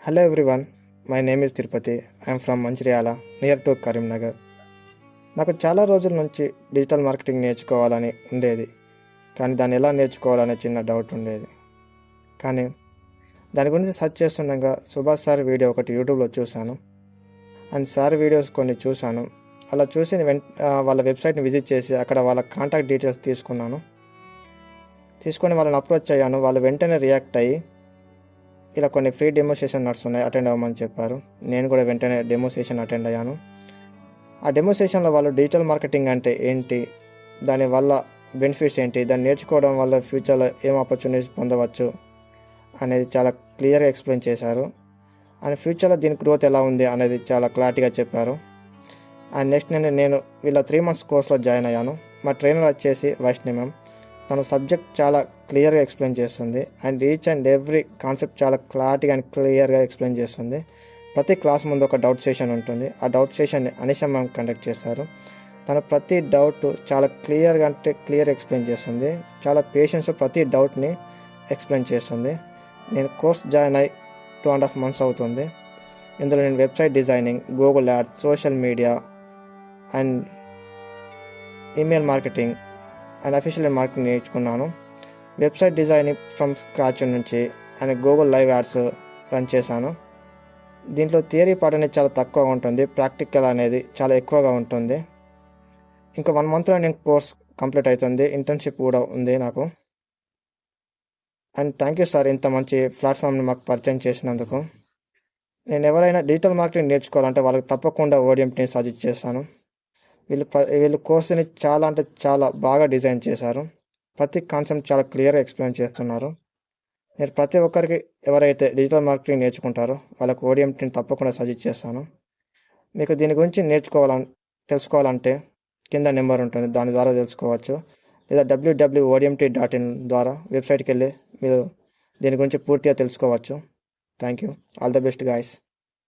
Hello everyone, my name is Tirupati. I am from Manchiryala, near to Karimnagar. నాకు చాలా రోజుల నుంచి digital marketing నేర్చుకోవాలని ఉండేది. కానీ దాన్ని ఎలా నేర్చుకోవాలనే చిన్న డౌట్ ఉండేది. కానీ దాని గురించి సెర్చ్ చేస్తుండగా సుభాష్ సార్ వీడియో ఒకటి యూట్యూబ్లో చూశాను. అండ్ సార్ వీడియోస్ కొన్ని చూశాను. అలా చూసి వాళ్ళ వెబ్సైట్ని విజిట్ చేసి అక్కడ వాళ్ళ కాంటాక్ట్ డీటెయిల్స్ తీసుకొని వాళ్ళని అప్రోచ్ అయ్యాను. వాళ్ళు వెంటనే రియాక్ట్ అయ్యి ఇలా కొన్ని ఫ్రీ డెమో సెషన్ నడుస్తున్నాయి, అటెండ్ అవ్వమని చెప్పారు. నేను కూడా వెంటనే డెమో సెషన్ అటెండ్ అయ్యాను. ఆ డెమో సెషన్లో వాళ్ళు డిజిటల్ మార్కెటింగ్ అంటే ఏంటి, దానివల్ల బెనిఫిట్స్ ఏంటి, దాన్ని నేర్చుకోవడం వల్ల ఫ్యూచర్లో ఏం ఆపర్చునిటీస్ పొందవచ్చు అనేది చాలా క్లియర్గా ఎక్స్ప్లెయిన్ చేశారు. అండ్ ఫ్యూచర్లో దీని గ్రోత్ ఎలా ఉంది అనేది చాలా క్లారిటీగా చెప్పారు. అండ్ నెక్స్ట్ నేను వీళ్ళ 3 months కోర్స్లో జాయిన్ అయ్యాను. మా ట్రైనర్ వచ్చేసి వైష్ణవి మ్యామ్. తన సబ్జెక్ట్ చాలా క్లియర్గా ఎక్స్ప్లెయిన్ చేస్తుంది. And each and every concept చాలా క్లియర్గా ఎక్స్ప్లెయిన్ చేస్తుంది. ప్రతి క్లాస్ ముందు ఒక డౌట్ సెషన్ ఉంటుంది. ఆ డౌట్ సెషన్ని అనిషా మ్యామ్ కండక్ట్ చేస్తారు. తను ప్రతి డౌట్ చాలా క్లియర్ ఎక్స్ప్లెయిన్ చేస్తుంది. చాలా పేషెన్స్ ప్రతి డౌట్ని ఎక్స్ప్లెయిన్ చేస్తుంది. నేను కోర్స్ జాయిన్ అయ్యి 2.5 months అవుతుంది. ఇందులో నేను website designing, Google ads, social media and email marketing and official marketing నేర్చుకున్నాను. వెబ్సైట్ డిజైనింగ్ ఫ్రమ్ స్క్రాచ్ నుంచి and Google live ads run చేశాను. దీంట్లో థియరీ పార్ట్ అనేది చాలా తక్కువగా ఉంటుంది, ప్రాక్టికల్ అనేది చాలా ఎక్కువగా ఉంటుంది. ఇంకా 1 monthలో నేను కోర్స్ కంప్లీట్ అవుతుంది. ఇంటర్న్షిప్ కూడా ఉంది నాకు. అండ్ థ్యాంక్ యూ సార్, ఇంత మంచి ప్లాట్ఫామ్ని మాకు పరిచయం చేసినందుకు. నేను ఎవరైనా డిజిటల్ మార్కెటింగ్ నేర్చుకోవాలంటే వాళ్ళకి తప్పకుండా ఓడిఎంటీని సజెస్ట్ చేస్తాను. వీళ్ళు కోర్సుని చాలా బాగా డిజైన్ చేశారు. ప్రతి కాన్సెప్ట్ చాలా క్లియర్గా ఎక్స్ప్లెయిన్ చేస్తున్నారు. నేను ప్రతి ఒక్కరికి ఎవరైతే డిజిటల్ మార్కెటింగ్ నేర్చుకుంటారో వాళ్ళకు ఓడిఎంటీని తప్పకుండా సజెస్ట్ చేస్తాను. మీకు దీని గురించి తెలుసుకోవాలంటే కింద నెంబర్ ఉంటుంది, దాని ద్వారా తెలుసుకోవచ్చు. లేదా www.odmt.in ద్వారా వెబ్సైట్కి వెళ్ళి మీరు దీని గురించి పూర్తిగా తెలుసుకోవచ్చు. Thank you. All the best guys.